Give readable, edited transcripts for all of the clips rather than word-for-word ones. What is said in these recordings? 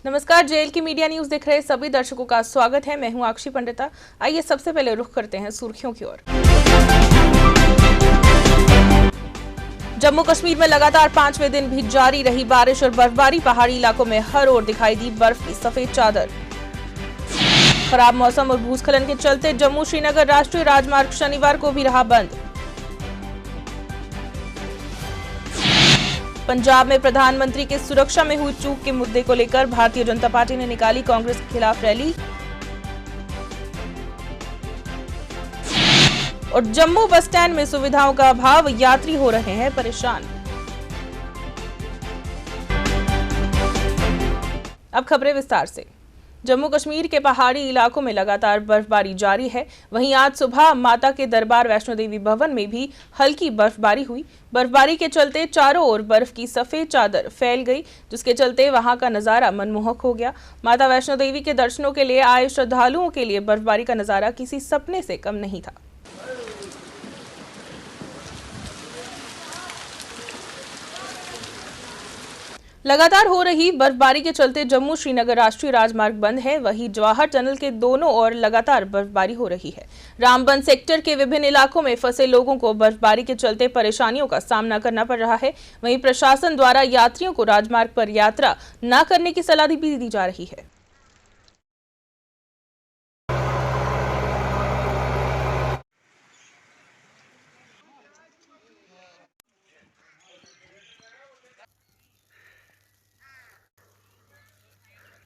नमस्कार, जेएल की media news देख रहे सभी दर्शकों का स्वागत है। मैं हूं आक्षी पंडिता। आइए सबसे पहले रुख करते हैं सुर्खियों की ओर। जम्मू कश्मीर में लगातार 5वें दिन भी जारी रही बारिश और बर्फबारी। पहाड़ी इलाकों में हर ओर दिखाई दी बर्फ की सफेद चादर। खराब मौसम और भूस्खलन के चलते जम्मू श्रीनगर राष्ट्रीय राजमार्ग शनिवार को भी रहा बंद। पंजाब में प्रधानमंत्री के सुरक्षा में हुई चूक के मुद्दे को लेकर भारतीय जनता पार्टी ने निकाली कांग्रेस के खिलाफ रैली। और जम्मू बस स्टैंड में सुविधाओं का अभाव, यात्री हो रहे हैं परेशान। अब खबरें विस्तार से। जम्मू कश्मीर के पहाड़ी इलाकों में लगातार बर्फबारी जारी है। वहीं आज सुबह माता के दरबार वैष्णो देवी भवन में भी हल्की बर्फबारी हुई। बर्फबारी के चलते चारों ओर बर्फ की सफेद चादर फैल गई, जिसके चलते वहां का नजारा मनमोहक हो गया। माता वैष्णो देवी के दर्शनों के लिए आए श्रद्धालुओं के लिए बर्फबारी का नजारा किसी सपने से कम नहीं था। लगातार हो रही बर्फबारी के चलते जम्मू श्रीनगर राष्ट्रीय राजमार्ग बंद है। वहीं जवाहर टनल के दोनों ओर लगातार बर्फबारी हो रही है। रामबन सेक्टर के विभिन्न इलाकों में फंसे लोगों को बर्फबारी के चलते परेशानियों का सामना करना पड़ रहा है। वहीं प्रशासन द्वारा यात्रियों को राजमार्ग पर यात्रा न करने की सलाह भी दी जा रही है।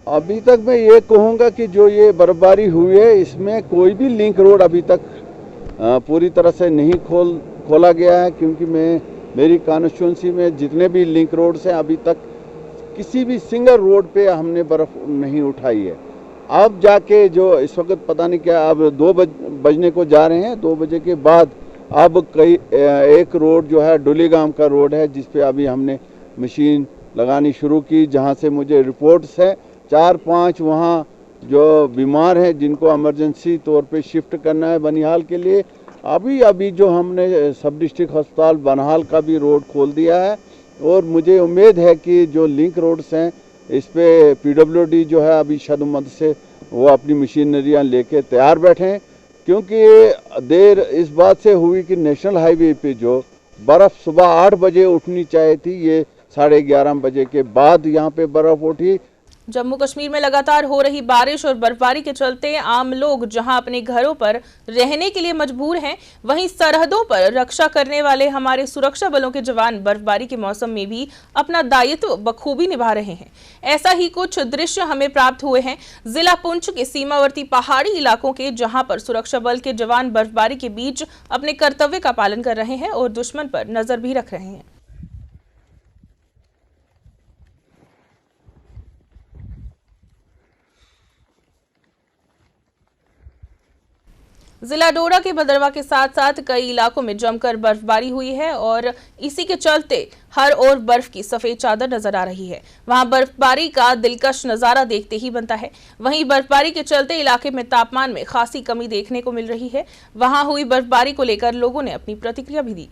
अभी तक मैं ये कहूँगा कि जो ये बर्फबारी हुई है इसमें कोई भी लिंक रोड अभी तक पूरी तरह से नहीं खोला गया है, क्योंकि मेरी कॉन्स्टिट्यूंसी में जितने भी लिंक रोड्स हैं अभी तक किसी भी सिंगल रोड पे हमने बर्फ नहीं उठाई है। अब जाके जो इस वक्त पता नहीं क्या, अब 2 बजने को जा रहे हैं, 2 बजे के बाद अब एक रोड जो है डोलीगाम का रोड है, जिस पे अभी हमने मशीन लगानी शुरू की, जहाँ से मुझे रिपोर्ट्स है 4-5 वहाँ जो बीमार हैं जिनको इमरजेंसी तौर पे शिफ्ट करना है बनिहाल के लिए। अभी जो हमने सब डिस्ट्रिक्ट अस्पताल बनिहाल का भी रोड खोल दिया है, और मुझे उम्मीद है कि जो लिंक रोड्स हैं इस पे पीडब्ल्यूडी जो है अभी शदुमत से वो अपनी मशीनरियाँ लेके तैयार बैठें, क्योंकि देर इस बात से हुई कि नेशनल हाईवे पे जो बर्फ़ सुबह 8 बजे उठनी चाहिए थी, ये 11:30 बजे के बाद यहाँ पे बर्फ़ उठी। जम्मू कश्मीर में लगातार हो रही बारिश और बर्फबारी के चलते आम लोग जहां अपने घरों पर रहने के लिए मजबूर हैं, वहीं सरहदों पर रक्षा करने वाले हमारे सुरक्षा बलों के जवान बर्फबारी के मौसम में भी अपना दायित्व बखूबी निभा रहे हैं। ऐसा ही कुछ दृश्य हमें प्राप्त हुए हैं जिला पुंछ के सीमावर्ती पहाड़ी इलाकों के, जहां पर सुरक्षा बल के जवान बर्फबारी के बीच अपने कर्तव्य का पालन कर रहे हैं और दुश्मन पर नजर भी रख रहे हैं। जिला डोडा के भदरवा के साथ साथ कई इलाकों में जमकर बर्फबारी हुई है और इसी के चलते हर ओर बर्फ की सफेद चादर नजर आ रही है। वहां बर्फबारी का दिलकश नजारा देखते ही बनता है। वहीं बर्फबारी के चलते इलाके में तापमान में खासी कमी देखने को मिल रही है। वहां हुई बर्फबारी को लेकर लोगों ने अपनी प्रतिक्रिया भी दी।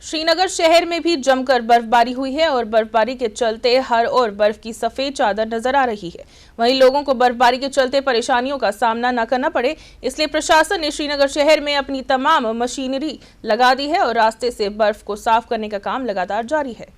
श्रीनगर शहर में भी जमकर बर्फबारी हुई है और बर्फबारी के चलते हर ओर बर्फ की सफेद चादर नजर आ रही है। वहीं लोगों को बर्फबारी के चलते परेशानियों का सामना न करना पड़े, इसलिए प्रशासन ने श्रीनगर शहर में अपनी तमाम मशीनरी लगा दी है और रास्ते से बर्फ को साफ करने का काम लगातार जारी है।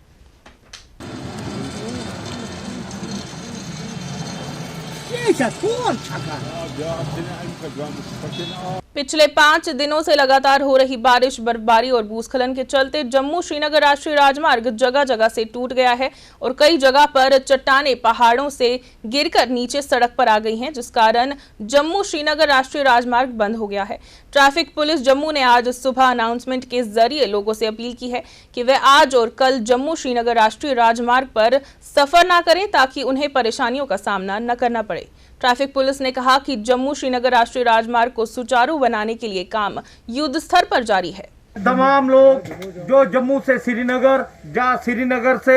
पिछले 5 दिनों से लगातार हो रही बारिश, बर्फबारी और भूस्खलन के चलते जम्मू श्रीनगर राष्ट्रीय राजमार्ग जगह जगह से टूट गया है और कई जगह पर चट्टानें पहाड़ों से गिरकर नीचे सड़क पर आ गई हैं, जिस कारण जम्मू श्रीनगर राष्ट्रीय राजमार्ग बंद हो गया है। ट्रैफिक पुलिस जम्मू ने आज सुबह अनाउंसमेंट के जरिए लोगों से अपील की है कि वे आज और कल जम्मू श्रीनगर राष्ट्रीय राजमार्ग पर सफर न करें, ताकि उन्हें परेशानियों का सामना न करना पड़े। ट्रैफिक पुलिस ने कहा कि जम्मू श्रीनगर राष्ट्रीय राजमार्ग को सुचारू बनाने के लिए काम युद्ध स्तर पर जारी है। तमाम लोग जो जम्मू से श्रीनगर या श्रीनगर से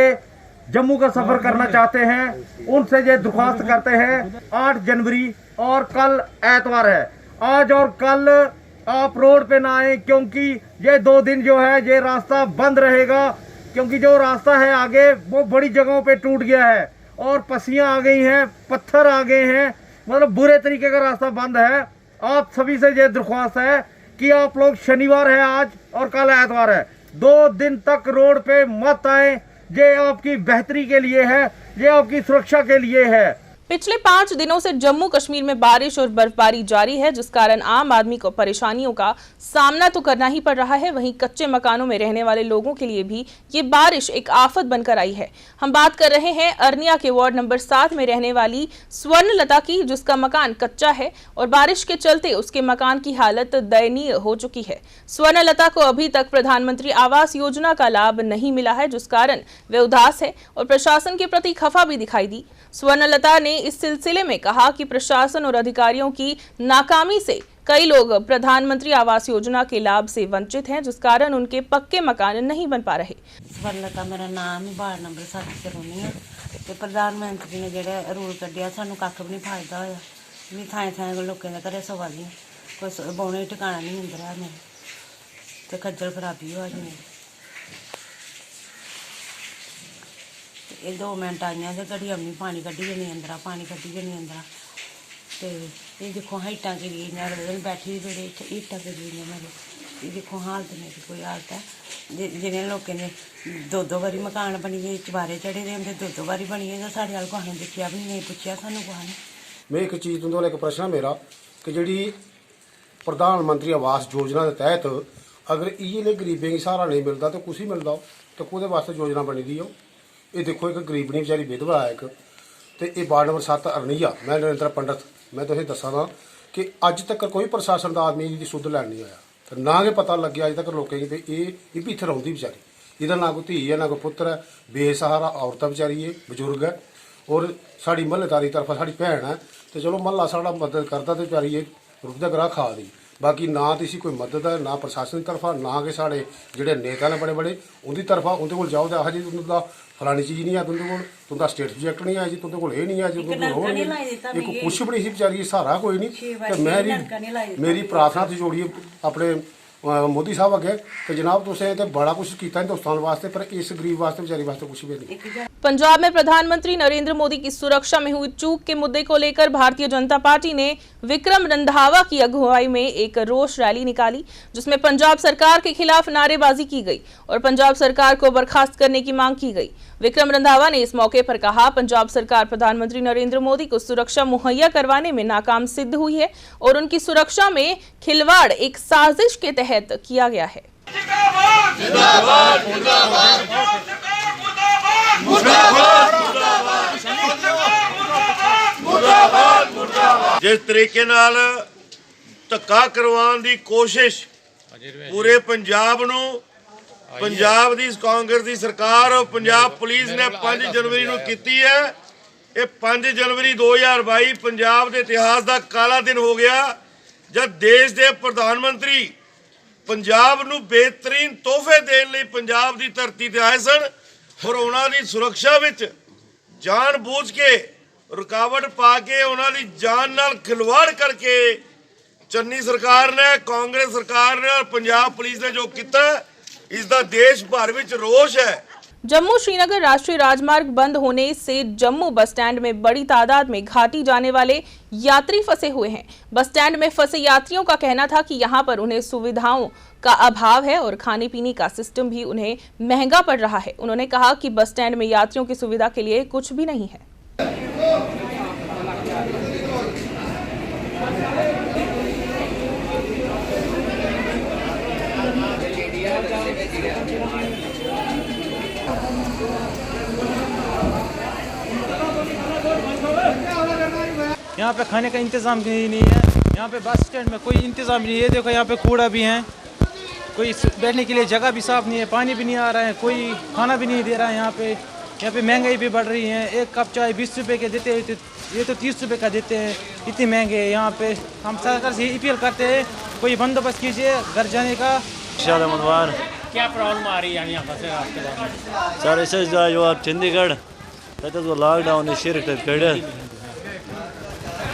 जम्मू का सफर करना चाहते हैं, उनसे ये दरख्वास्त करते हैं 8 जनवरी और कल एतवार है, आज और कल आप रोड पे ना आए, क्योंकि ये 2 दिन जो है ये रास्ता बंद रहेगा, क्योंकि जो रास्ता है आगे वो बड़ी जगहों पे टूट गया है और पसियाँ आ गई हैं, पत्थर आ गए हैं, मतलब बुरे तरीके का रास्ता बंद है। आप सभी से ये दरख्वास्त है कि आप लोग, शनिवार है आज और कल एतवार है, 2 दिन तक रोड पे मत आए। ये आपकी बेहतरी के लिए है, ये आपकी सुरक्षा के लिए है। पिछले 5 दिनों से जम्मू कश्मीर में बारिश और बर्फबारी जारी है, जिस कारण आम आदमी को परेशानियों का सामना तो करना ही पड़ रहा है। वहीं कच्चे मकानों में रहने वाले लोगों के लिए भी ये बारिश एक आफत बनकर आई है। हम बात कर रहे हैं अरनिया के वार्ड नंबर 7 में रहने वाली स्वर्णलता की, जिसका मकान कच्चा है और बारिश के चलते उसके मकान की हालत दयनीय हो चुकी है। स्वर्णलता को अभी तक प्रधानमंत्री आवास योजना का लाभ नहीं मिला है, जिस कारण वे उदास है और प्रशासन के प्रति खफा भी दिखाई दी। स्वर्णलता ने इस सिलसिले में कहा कि प्रशासन और अधिकारियों की नाकामी से कई लोग प्रधानमंत्री आवास योजना के लाभ से वंचित हैं, जिस कारण उनके पक्के मकान नहीं बन पा रहे। स्वर्णलता मेरा नाम है, वार्ड नंबर 7 से रहनी है। तो प्रधानमंत्री ने जो रूल कढ़िया सानू कख भी नहीं फायदा होया। भी थाएं थाएं लोगों के घरें सवालियां, कोई बौने ठिकाना नहीं अंदर है मेरे, तो खज्जल खराबी हो जी। ये 2 मिनट आईया तो घड़ी अम्मी पानी कड्ढी जनी अंदर, पानी कड्ढी जनी अंदर। तो ये देखो हीटा गिरी बैठी बड़े हीटा गिरी मेरे, ये देखो हालत मेरी कोई हालत है। जिन्हें लोगों ने 2-2 बारी मकान बनी गए, चबारे चढ़े दे होंगे, 2-2 बारी बनी गए, साढ़े वाल कुछ ने देखा भी नहीं, पूछा सानू कुछ ने। मैं एक चीज़ तुंदे एक प्रश्न मेरा कि जी प्रधानमंत्री आवास योजना के तहत अगर इ'यै गरीबें की सहारा नहीं मिलता तो कुछ ही मिलता हो, तो कोहदे वास्ते योजना बनी दी हो। ये देखो एक गरीबनी बेचारी विधवा है, एक तो ये वार्ड नंबर 7 अरनिया। मैं नरेंद्र पंडित, मैं तुसें दस्सां ना कि अज तक कोई प्रशासन का आदमी इसकी सुध लैन नहीं आया, तो ना गै पता लगे अज तक लोगों की भी ये भी इत्थे रौंदी बेचारी, इहदा ना कोई धी है ना कोई पुत्र है, बेसहारा औरत बेचारी है, बजुर्ग है। और साड़ी महल्लेदारी तरफा साड़ी भैन है, तो चलो महल्ला साड़ा मदद करता तो बेचारी ये रुख दा ग्राह खा दी। बाकी ना तो इसी कोई मदद है, ना प्रशासन की तरफा, ना कि साढ़े जोड़े नेता ने बड़े बड़े उनकी तरफा उनके को जाओ तो आह जी तुंदा फलानी चीज़ नहीं है, तुंदे कोल तुंदा स्टेट सब्जैक्ट नहीं है जी, तुंदे कोल ये नहीं है जी, तुंदे कोल नहीं है, एक कुछ भी नहीं सी बेचारी, सहारा कोई नहीं। तो मेरी प्रार्थना थी जोड़िए अपने मोदी साहब अगे कि जनाब तुसें ते बड़ा कुछ किया हिंदुस्तान वास्ते, पर इस गरीब वास्ते बेचारी वास्ते कुछ भी नहीं। पंजाब में प्रधानमंत्री नरेंद्र मोदी की सुरक्षा में हुई चूक के मुद्दे को लेकर भारतीय जनता पार्टी ने विक्रम रंधावा की अगुवाई में एक रोष रैली निकाली, जिसमें पंजाब सरकार के खिलाफ नारेबाजी की गई और पंजाब सरकार को बर्खास्त करने की मांग की गई। विक्रम रंधावा ने इस मौके पर कहा, पंजाब सरकार प्रधानमंत्री नरेंद्र मोदी को सुरक्षा मुहैया करवाने में नाकाम सिद्ध हुई है और उनकी सुरक्षा में खिलवाड़ एक साजिश के तहत किया गया है। जिस तरीके नाल धक्का करवाने की कोशिश पूरे पंजाब नूं, पंजाब दी कांग्रेस दी सरकार और पंजाब पुलिस ने 5 जनवरी नूं कीती है। ये 5 जनवरी 2022 पंजाब के इतिहास का काला दिन हो गया, जब देश के प्रधानमंत्री पंजाब नूं बेहतरीन तोहफे देने लई पंजाब की धरती ते आए सन और उन्होंने सुरक्षा विच जानबूझ के रुकावट पा के उन्होंने जान नाल खिलवाड़ करके चन्नी सरकार ने, कांग्रेस सरकार ने और पंजाब पुलिस ने जो किया, इसका देश भर विच रोष है। जम्मू श्रीनगर राष्ट्रीय राजमार्ग बंद होने से जम्मू बस स्टैंड में बड़ी तादाद में घाटी जाने वाले यात्री फंसे हुए हैं। बस स्टैंड में फंसे यात्रियों का कहना था कि यहां पर उन्हें सुविधाओं का अभाव है और खाने पीने का सिस्टम भी उन्हें महंगा पड़ रहा है। उन्होंने कहा कि बस स्टैंड में यात्रियों की सुविधा के लिए कुछ भी नहीं है। यहाँ पे खाने का इंतज़ाम ही नहीं है, यहाँ पे बस स्टैंड में कोई इंतज़ाम नहीं है। देखो यहाँ पे कूड़ा भी है, कोई बैठने के लिए जगह भी साफ़ नहीं है, पानी भी नहीं आ रहा है, कोई खाना भी नहीं दे रहा है। यहाँ पे महंगाई भी बढ़ रही है, एक कप चाय 20 रुपये के देते हैं, ये तो 30 रुपये का देते हैं, इतने महंगे हैं। यहाँ पे हम सरकार से अपील करते हैं, कोई बंदोबस्त कीजिए घर जाने का। क्या प्रॉब्लम आ रही है यहाँ पर आपके? सर ऐसे जो आप चंडीगढ़ तो लॉकडाउन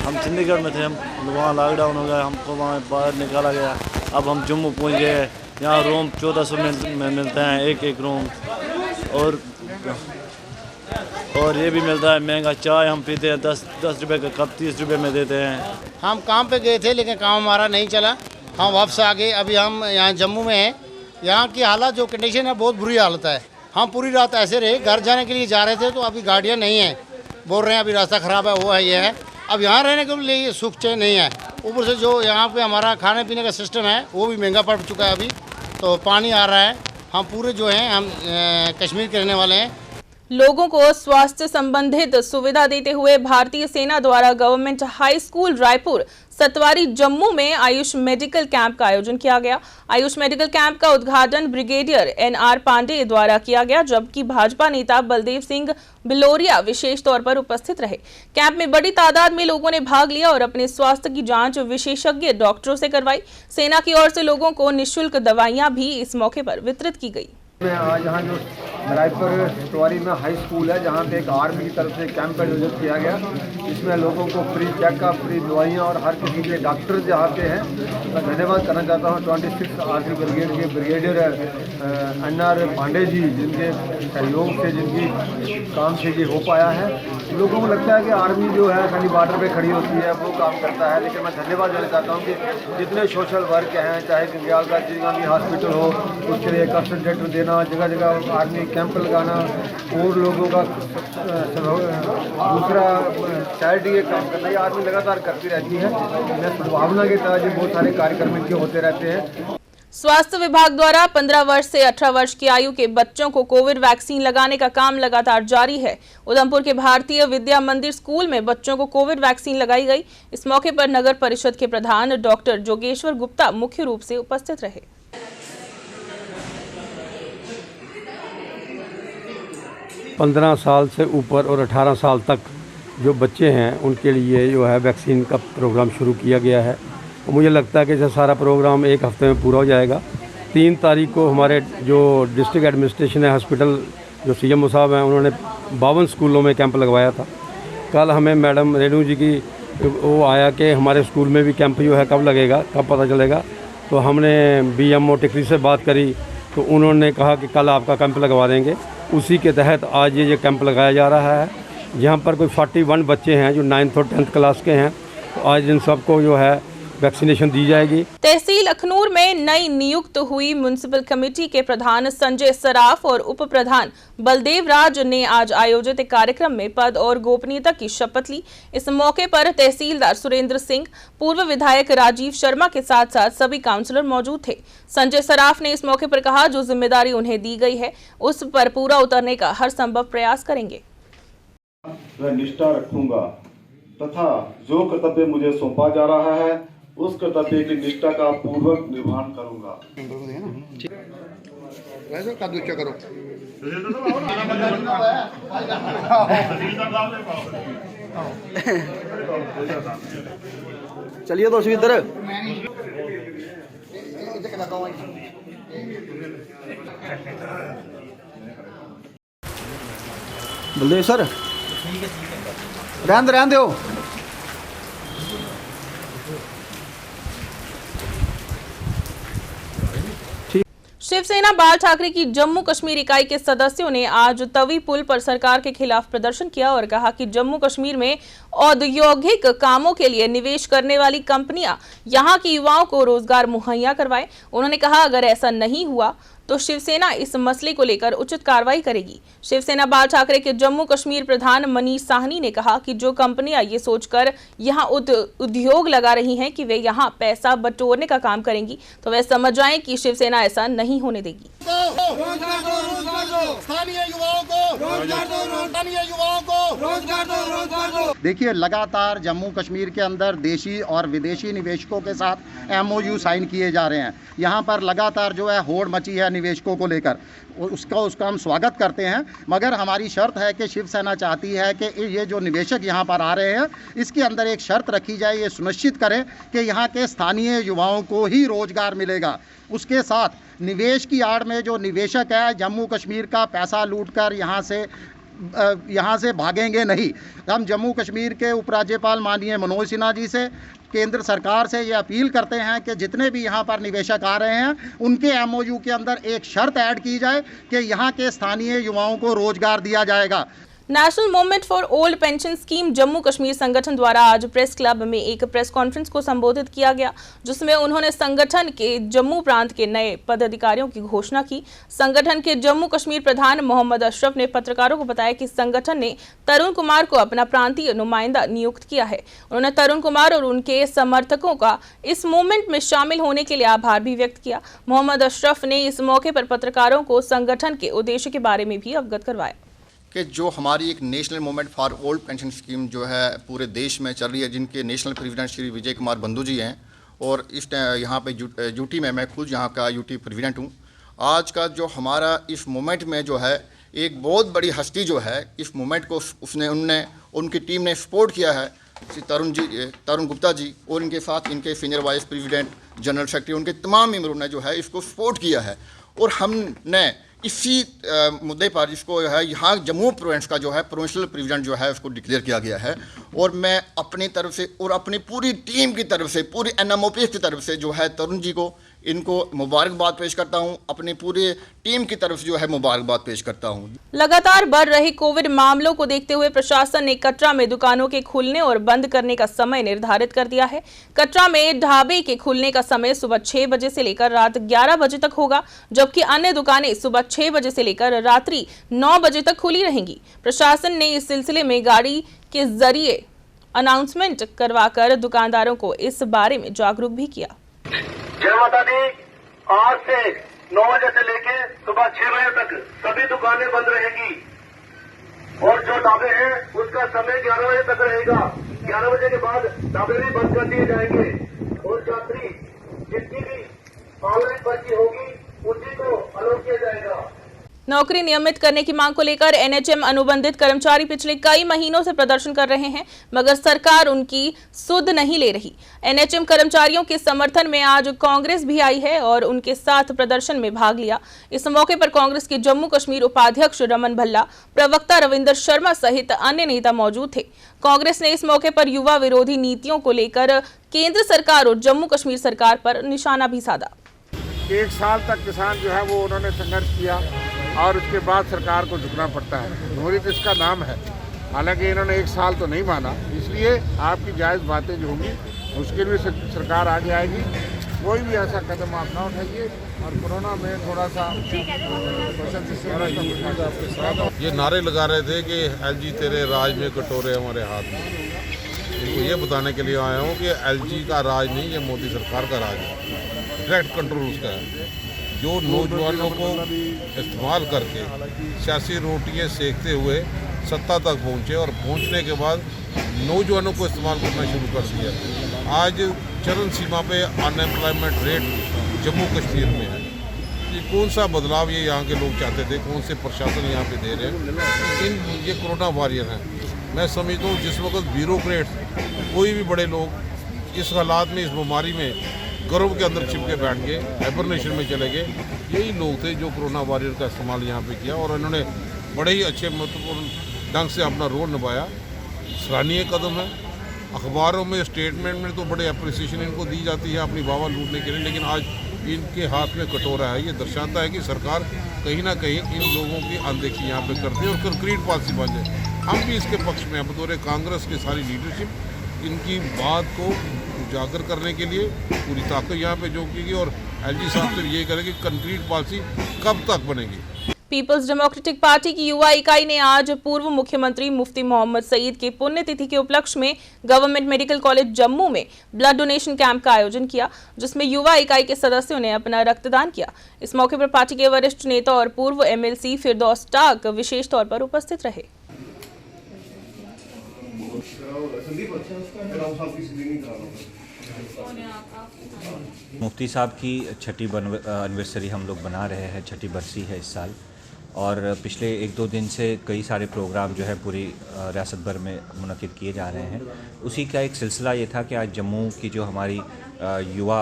हम चंडीगढ़ में थे, हम वहाँ लॉकडाउन हो गया, हमको वहाँ बाहर निकाला गया। अब हम जम्मू पहुँच गए, यहाँ रूम 1400 में मिलते हैं एक रूम, और ये भी मिलता है महंगा। चाय हम पीते हैं 10 रुपए का कप 30 रुपए में देते हैं। हम काम पे गए थे लेकिन काम हमारा नहीं चला, हम वापस आ गए। अभी हम यहाँ जम्मू में हैं। यहाँ की हालत जो कंडीशन है बहुत बुरी हालत है। हम पूरी रात ऐसे रहे, घर जाने के लिए जा रहे थे तो अभी गाड़ियाँ नहीं हैं, बोल रहे हैं अभी रास्ता ख़राब है, वो है ये है। अब यहाँ रहने के लिए सुख चैन नहीं है। ऊपर से जो यहाँ पे हमारा खाने पीने का सिस्टम है वो भी महंगा पड़ चुका है। अभी तो पानी आ रहा है। हम पूरे जो हैं हम कश्मीर के रहने वाले हैं। लोगों को स्वास्थ्य संबंधित सुविधा देते हुए भारतीय सेना द्वारा गवर्नमेंट हाई स्कूल रायपुर सतवारी जम्मू में आयुष मेडिकल कैंप का आयोजन किया गया। आयुष मेडिकल कैंप का उद्घाटन ब्रिगेडियर NR पांडे द्वारा किया गया, जबकि भाजपा नेता बलदेव सिंह बिलोरिया विशेष तौर पर उपस्थित रहे। कैंप में बड़ी तादाद में लोगों ने भाग लिया और अपने स्वास्थ्य की जांच विशेषज्ञ डॉक्टरों से करवाई। सेना की ओर से लोगों को निःशुल्क दवाइयां भी इस मौके पर वितरित की गई। आज यहाँ जो रायपुर सतवारी में हाई स्कूल है, जहाँ पे एक आर्मी की तरफ से कैंप का आयोजन किया गया। इसमें लोगों को फ्री चेकअप, फ्री दवाइयाँ और हर किसी के डॉक्टर जहाँ पे हैं, मैं धन्यवाद करना चाहता हूँ 26 आर्मी ब्रिगेड के ब्रिगेडियर NR पांडे जी, जिनके सहयोग से, जिनकी काम से ये हो पाया है। लोगों को लगता है कि आर्मी जो है खाली बॉर्डर पे खड़ी होती है, वो काम करता है, लेकिन मैं धन्यवाद देना चाहता हूँ कि जितने सोशल वर्क हैं, चाहे गंग्याल का राजीव गांधी हॉस्पिटल हो, उसके लिए कंसंट्रेटर देना, जगह जगह आर्मी कैंप लगाना और लोगों का दूसरा चैरिटी के काम करना, ये आर्मी लगातार करती रहती है। मैं सद्भावना के तहत बहुत सारे कार्यक्रम इनके होते रहते हैं। स्वास्थ्य विभाग द्वारा 15 वर्ष से 18 वर्ष की आयु के बच्चों को कोविड वैक्सीन लगाने का काम लगातार जारी है। उधमपुर के भारतीय विद्या मंदिर स्कूल में बच्चों को कोविड वैक्सीन लगाई गई। इस मौके पर नगर परिषद के प्रधान डॉक्टर जोगेश्वर गुप्ता मुख्य रूप से उपस्थित रहे। 15 साल से ऊपर और 18 साल तक जो बच्चे हैं उनके लिए जो है वैक्सीन का प्रोग्राम शुरू किया गया है। और मुझे लगता है कि यह सारा प्रोग्राम एक हफ्ते में पूरा हो जाएगा। 3 तारीख को हमारे जो डिस्ट्रिक्ट एडमिनिस्ट्रेशन है, हॉस्पिटल जो CMO साहब हैं, उन्होंने 52 स्कूलों में कैंप लगवाया था। कल हमें मैडम रेणु जी की वो आया कि हमारे स्कूल में भी कैंप जो है कब लगेगा, कब पता चलेगा। तो हमने BMO टिकरी से बात करी तो उन्होंने कहा कि कल आपका कैंप लगवा देंगे। उसी के तहत आज ये कैंप लगाया जा रहा है। यहाँ पर कोई 41 बच्चे हैं जो 9th और 10th क्लास के हैं। तो आज इन सबको जो है वैक्सीनेशन दी जाएगी। तहसील अखनूर में नई नियुक्त हुई म्युनिसिपल कमेटी के प्रधान संजय सराफ और उप प्रधान बलदेव राज ने आज आयोजित एक कार्यक्रम में पद और गोपनीयता की शपथ ली। इस मौके पर तहसीलदार सुरेंद्र सिंह, पूर्व विधायक राजीव शर्मा के साथ साथ सभी काउंसलर मौजूद थे। संजय सराफ ने इस मौके पर कहा, जो जिम्मेदारी उन्हें दी गई है उस पर पूरा उतरने का हर संभव प्रयास करेंगे। मैं निष्ठा रखूंगा तथा जो कर्तव्य मुझे सौंपा जा रहा है उस कर्तव्य की निष्ठा का पूर्वक निर्वहन करूंगा। करो। चलिए तो इधर बलदेव सर रहन दो। शिवसेना बाल ठाकरे की जम्मू कश्मीर इकाई के सदस्यों ने आज तवी पुल पर सरकार के खिलाफ प्रदर्शन किया और कहा कि जम्मू कश्मीर में औद्योगिक कामों के लिए निवेश करने वाली कंपनियां यहां के युवाओं को रोजगार मुहैया करवाएं। उन्होंने कहा, अगर ऐसा नहीं हुआ तो शिवसेना इस मसले को लेकर उचित कार्रवाई करेगी। शिवसेना बाल ठाकरे के जम्मू कश्मीर प्रधान मनीष साहनी ने कहा कि जो कंपनियां ये सोचकर यहां उद्योग लगा रही हैं कि वे यहां पैसा बटोरने का काम करेंगी, तो वे समझ जाएं कि शिवसेना ऐसा नहीं होने देगी। देखिए, लगातार जम्मू कश्मीर के अंदर देशी और विदेशी निवेशकों के साथ MOU साइन किए जा रहे हैं। यहाँ पर लगातार जो है होड़ मची है निवेशकों को लेकर, उसका हम स्वागत करते हैं। मगर हमारी शर्त है कि शिवसेना चाहती है कि ये जो निवेशक यहाँ पर आ रहे हैं इसके अंदर एक शर्त रखी जाए, ये सुनिश्चित करें कि यहाँ के स्थानीय युवाओं को ही रोजगार मिलेगा। उसके साथ निवेश की आड़ में जो निवेशक है जम्मू कश्मीर का पैसा लूटकर यहाँ से भागेंगे नहीं। हम जम्मू कश्मीर के उपराज्यपाल माननीय मनोज सिन्हा जी से, केंद्र सरकार से ये अपील करते हैं कि जितने भी यहाँ पर निवेशक आ रहे हैं उनके MOU के अंदर एक शर्त ऐड की जाए कि यहाँ के स्थानीय युवाओं को रोजगार दिया जाएगा। National movement for old pension scheme Jammu Kashmir संगठन द्वारा आज प्रेस क्लब में एक प्रेस कॉन्फ्रेंस को संबोधित किया गया, जिसमें उन्होंने संगठन के जम्मू प्रांत के नए पदाधिकारियों की घोषणा की। संगठन के जम्मू कश्मीर प्रधान मोहम्मद अशरफ ने पत्रकारों को बताया कि संगठन ने तरुण कुमार को अपना प्रांतीय नुमाइंदा नियुक्त किया है। उन्होंने तरुण कुमार और उनके समर्थकों का इस मूवमेंट में शामिल होने के लिए आभार भी व्यक्त किया। मोहम्मद अशरफ ने इस मौके पर पत्रकारों को संगठन के उद्देश्य के बारे में भी अवगत करवाया कि जो हमारी एक national movement for old pension scheme जो है पूरे देश में चल रही है, जिनके नेशनल प्रेसिडेंट श्री विजय कुमार बंधु जी हैं और इस यहाँ पे यूटी में मैं खुद यहाँ का यूटी प्रेसिडेंट हूँ। आज का जो हमारा इस मूवमेंट में जो है एक बहुत बड़ी हस्ती जो है इस मूवमेंट को उनकी टीम ने सपोर्ट किया है, श्री तरुण गुप्ता जी और इनके साथ इनके senior vice president general secretary उनके तमाम मेंबरों ने जो है इसको सपोर्ट किया है। और हमने इसी मुद्दे पर जिसको है यहाँ जम्मू प्रोविंस का जो है प्रोविंशियल प्रेसिडेंट जो है उसको डिक्लेयर किया गया है। और मैं अपनी तरफ से और अपनी पूरी टीम की तरफ से, पूरी NMOPS की तरफ से जो है तरुण जी को इनको मुबारकबाद पेश करता हूं, अपनी पूरी टीम की तरफ से जो है मुबारकबाद पेश करता हूं। लगातार बढ़ रहे कोविड मामलों को देखते हुए प्रशासन ने कटरा में दुकानों के खुलने और बंद करने का समय निर्धारित कर दिया है। कटरा में ढाबे के खुलने का समय सुबह 6 बजे से लेकर रात 11 बजे तक होगा, जबकि अन्य दुकानें सुबह 6 बजे से लेकर रात्रि 9 बजे तक खुली रहेंगी। प्रशासन ने इस सिलसिले में गाड़ी के जरिए अनाउंसमेंट करवाकर दुकानदारों को इस बारे में जागरूक भी किया। जय माता दी। आज से 9 बजे से लेके सुबह 6 बजे तक सभी दुकानें बंद रहेगी और जो ढाबे हैं उसका समय 11 बजे तक रहेगा। 11 बजे के बाद ढाबे भी बंद कर दिए जाएंगे और यात्री जितनी भी ऑनलाइन पर्ची होगी उसी को अलाउ किया जाएगा। नौकरी नियमित करने की मांग को लेकर NHM अनुबंधित कर्मचारी पिछले कई महीनों से प्रदर्शन कर रहे हैं, मगर सरकार उनकी सुध नहीं ले रही। NHM कर्मचारियों के समर्थन में आज कांग्रेस भी आई है और उनके साथ प्रदर्शन में भाग लिया। इस मौके पर कांग्रेस के जम्मू कश्मीर उपाध्यक्ष रमन भल्ला, प्रवक्ता रविंदर शर्मा सहित अन्य नेता मौजूद थे। कांग्रेस ने इस मौके पर युवा विरोधी नीतियों को लेकर केंद्र सरकार और जम्मू कश्मीर सरकार पर निशाना भी साधा। 1 साल तक किसान जो है वो उन्होंने संघर्ष किया और उसके बाद सरकार को झुकना पड़ता है। धोरी तो इसका नाम है, हालांकि इन्होंने 1 साल तो नहीं माना, इसलिए आपकी जायज़ बातें जो होंगी उसके लिए सरकार आगे आएगी। कोई भी ऐसा कदम आप ना उठाइए और कोरोना में थोड़ा सा ये नारे लगा रहे थे कि LG तेरे राज में कटोरे हमारे हाथ में। इनको ये बताने के लिए आया हूँ कि LG का राज नहीं, ये मोदी सरकार का राज है, डायरेक्ट कंट्रोल उसका है। जो नौजवानों को इस्तेमाल करके सियासी रोटियां सेकते हुए सत्ता तक पहुंचे और पहुंचने के बाद नौजवानों को इस्तेमाल करना शुरू कर दिया। आज चरम सीमा पे अनएम्प्लॉयमेंट रेट जम्मू कश्मीर में है। ये कौन सा बदलाव ये यहाँ के लोग चाहते थे, कौन से प्रशासन यहाँ पे दे रहे हैं? ये कोरोना वॉरियर हैं। मैं समझता हूँ जिस वक्त ब्यूरोक्रेट कोई भी बड़े लोग इस हालात में, इस बीमारी में गर्व के अंदर चिपके बैठ गए, हाइबरनेशन में चले गए, यही लोग थे जो कोरोना वॉरियर का इस्तेमाल यहाँ पे किया और इन्होंने बड़े ही अच्छे महत्वपूर्ण ढंग से अपना रोल निभाया। सराहनीय कदम है। अखबारों में स्टेटमेंट में तो बड़े अप्रिसिएशन इनको दी जाती है अपनी वाह लूटने के लिए, लेकिन आज इनके हाथ में कटोरा है। ये दर्शाता है कि सरकार कहीं ना कहीं इन लोगों की अनदेखी यहाँ पे करती है और कंक्रीट पॉलिसी बन जाए। हम भी इसके पक्ष में बतौर कांग्रेस की सारी लीडरशिप इनकी बात को उजागर करने के लिए पूरी ताकत यहाँ पे झोंकेगी और LG साहब से ये करेगी कंक्रीट पॉलिसी कब तक बनेगी। पीपल्स डेमोक्रेटिक पार्टी की युवा इकाई ने आज पूर्व मुख्यमंत्री मुफ्ती मोहम्मद सईद की पुण्यतिथि के उपलक्ष्य में गवर्नमेंट मेडिकल कॉलेज जम्मू में ब्लड डोनेशन कैंप का आयोजन किया, जिसमें युवा इकाई के सदस्यों ने अपना रक्तदान किया। इस मौके पर पार्टी के वरिष्ठ नेता और पूर्व MLC फिरदौस टाक विशेष तौर पर उपस्थित रहे। मुफ्ती साहब की 6ठी एनिवर्सरी हम लोग बना रहे हैं, 6ठी बरसी है इस साल और पिछले 1-2 दिन से कई सारे प्रोग्राम जो है पूरी रियासत भर में मुनक़िद किए जा रहे हैं। उसी का एक सिलसिला ये था कि आज जम्मू की जो हमारी युवा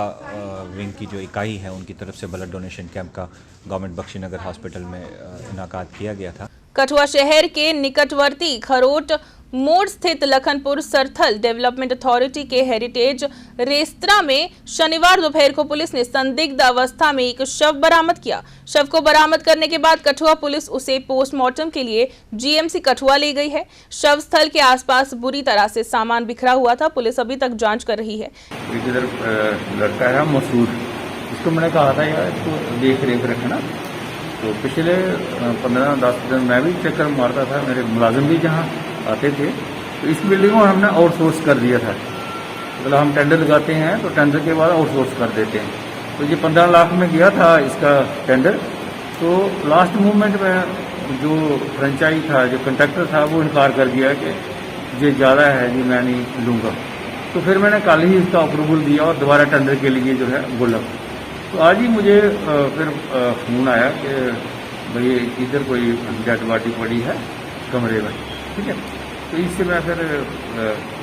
विंग की जो इकाई है उनकी तरफ से ब्लड डोनेशन कैंप का गवर्नमेंट बख्शीनगर हॉस्पिटल में इनाकाद किया गया था। कठुआ शहर के निकटवर्ती खरोट मोड़ स्थित लखनपुर सरथल डेवलपमेंट अथॉरिटी के हेरिटेज रेस्तरां में शनिवार दोपहर को पुलिस ने संदिग्ध अवस्था में एक शव बरामद किया। शव को बरामद करने के बाद कठुआ पुलिस उसे पोस्टमार्टम के लिए जीएमसी कठुआ ले गई है। शव स्थल के आसपास बुरी तरह से सामान बिखरा हुआ था। पुलिस अभी तक जांच कर रही है। इधर लड़का है मसूद, इसको मैंने कहा था यार इसको देख रेख रखना, तो पिछले 15-10 दिन मैं भी चक्कर मारता था, मेरे मुलाजिम भी जहाँ आते थे, तो इस बिल्डिंग को हमने आउटसोर्स कर दिया था। मतलब हम टेंडर लगाते हैं तो टेंडर के बाद आउटसोर्स कर देते हैं। तो ये 15 लाख में गया था इसका टेंडर, तो लास्ट मूवमेंट में जो फ्रेंचाइज था, जो कंट्रैक्टर था, वो इनकार कर दिया कि ये ज़्यादा है जी, मैं नहीं लूँगा। तो फिर मैंने कल ही इसका अप्रूवल दिया और दोबारा टेंडर के लिए जो है बोला। तो आज ही मुझे फिर फ़ोन आया कि भाई इधर कोई डेड बॉडी पड़ी है कमरे में, ठीक है। तो इससे मैं फिर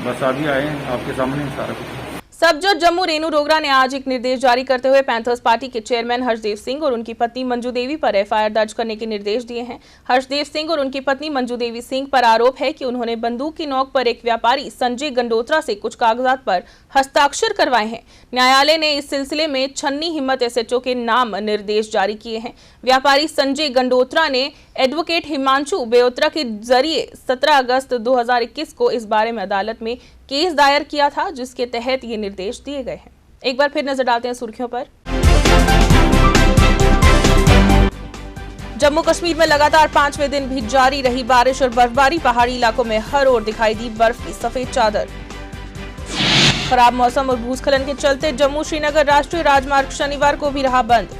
बस अभी आए हैं आपके सामने सारा कुछ। सब जज जम्मू रेनू डोगरा ने आज एक निर्देश जारी करते हुए पैंथर्स पार्टी के चेयरमैन हर्षदेव सिंह और उनकी पत्नी मंजू देवी पर एफआईआर दर्ज करने के निर्देश दिए हैं। हर्षदेव सिंह और उनकी पत्नी मंजू देवी सिंह पर आरोप है कि उन्होंने बंदूक की नोक पर एक व्यापारी संजय गंडोत्रा से कुछ कागजात पर हस्ताक्षर करवाए हैं। न्यायालय ने इस सिलसिले में छन्नी हिम्मत एसएचओ के नाम निर्देश जारी किए हैं। व्यापारी संजय गंडोत्रा ने एडवोकेट हिमांशु बेओत्रा के जरिए 17 अगस्त 2021 को इस बारे में अदालत में केस दायर किया था, जिसके तहत ये निर्देश दिए गए हैं। एक बार फिर नजर डालते हैं सुर्खियों पर। जम्मू कश्मीर में लगातार 5वें दिन भी जारी रही बारिश और बर्फबारी। पहाड़ी इलाकों में हर ओर दिखाई दी बर्फ की सफेद चादर। खराब मौसम और भूस्खलन के चलते जम्मू श्रीनगर राष्ट्रीय राजमार्ग शनिवार को भी रहा बंद।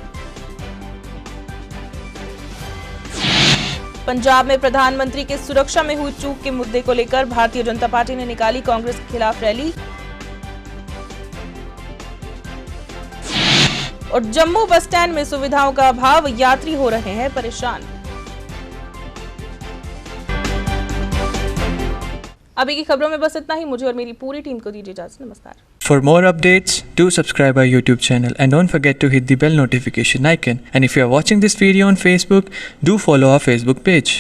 पंजाब में प्रधानमंत्री के सुरक्षा में हुई चूक के मुद्दे को लेकर भारतीय जनता पार्टी ने निकाली कांग्रेस के खिलाफ रैली। और जम्मू बस स्टैंड में सुविधाओं का अभाव, यात्री हो रहे हैं परेशान। अभी की खबरों में बस इतना ही। मुझे और मेरी पूरी टीम को दीजिए इजाजत। नमस्कार। For more updates, do subscribe our YouTube channel and don't forget to hit the bell notification icon. And if you are watching this video on Facebook, do follow our Facebook page.